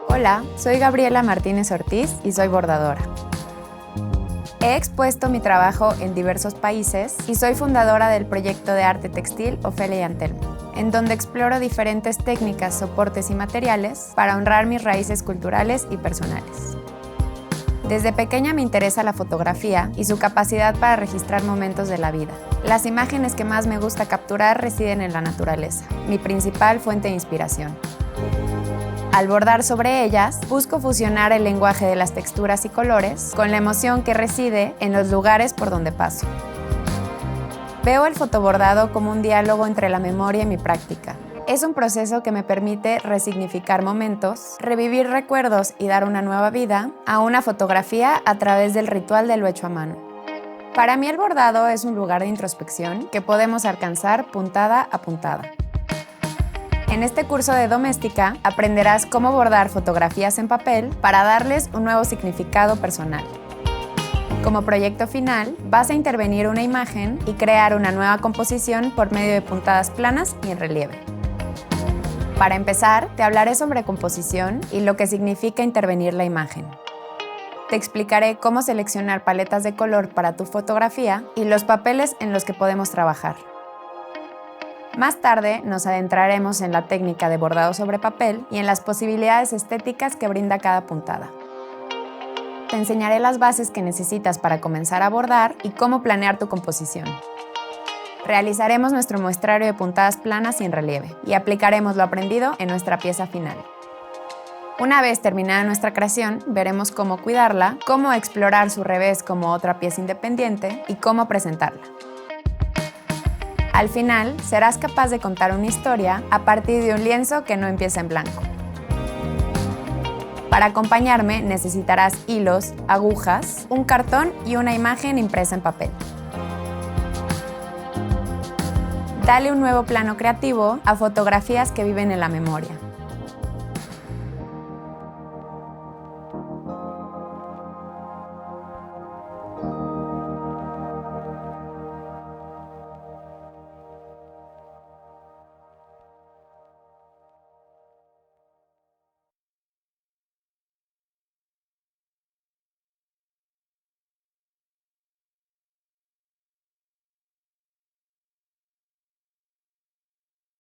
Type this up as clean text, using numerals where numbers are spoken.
Hola, soy Gabriela Martínez Ortiz y soy bordadora. He expuesto mi trabajo en diversos países y soy fundadora del proyecto de arte textil Ofelia y Antelmo, en donde exploro diferentes técnicas, soportes y materiales para honrar mis raíces culturales y personales. Desde pequeña me interesa la fotografía y su capacidad para registrar momentos de la vida. Las imágenes que más me gusta capturar residen en la naturaleza, mi principal fuente de inspiración. Al bordar sobre ellas, busco fusionar el lenguaje de las texturas y colores con la emoción que reside en los lugares por donde paso. Veo el fotobordado como un diálogo entre la memoria y mi práctica. Es un proceso que me permite resignificar momentos, revivir recuerdos y dar una nueva vida a una fotografía a través del ritual de lo hecho a mano. Para mí el bordado es un lugar de introspección que podemos alcanzar puntada a puntada. En este curso de doméstica aprenderás cómo bordar fotografías en papel para darles un nuevo significado personal. Como proyecto final, vas a intervenir una imagen y crear una nueva composición por medio de puntadas planas y en relieve. Para empezar, te hablaré sobre composición y lo que significa intervenir la imagen. Te explicaré cómo seleccionar paletas de color para tu fotografía y los papeles en los que podemos trabajar. Más tarde nos adentraremos en la técnica de bordado sobre papel y en las posibilidades estéticas que brinda cada puntada. Te enseñaré las bases que necesitas para comenzar a bordar y cómo planear tu composición. Realizaremos nuestro muestrario de puntadas planas y en relieve y aplicaremos lo aprendido en nuestra pieza final. Una vez terminada nuestra creación, veremos cómo cuidarla, cómo explorar su revés como otra pieza independiente y cómo presentarla. Al final, serás capaz de contar una historia a partir de un lienzo que no empieza en blanco. Para acompañarme necesitarás hilos, agujas, un cartón y una imagen impresa en papel. Dale un nuevo plano creativo a fotografías que viven en la memoria.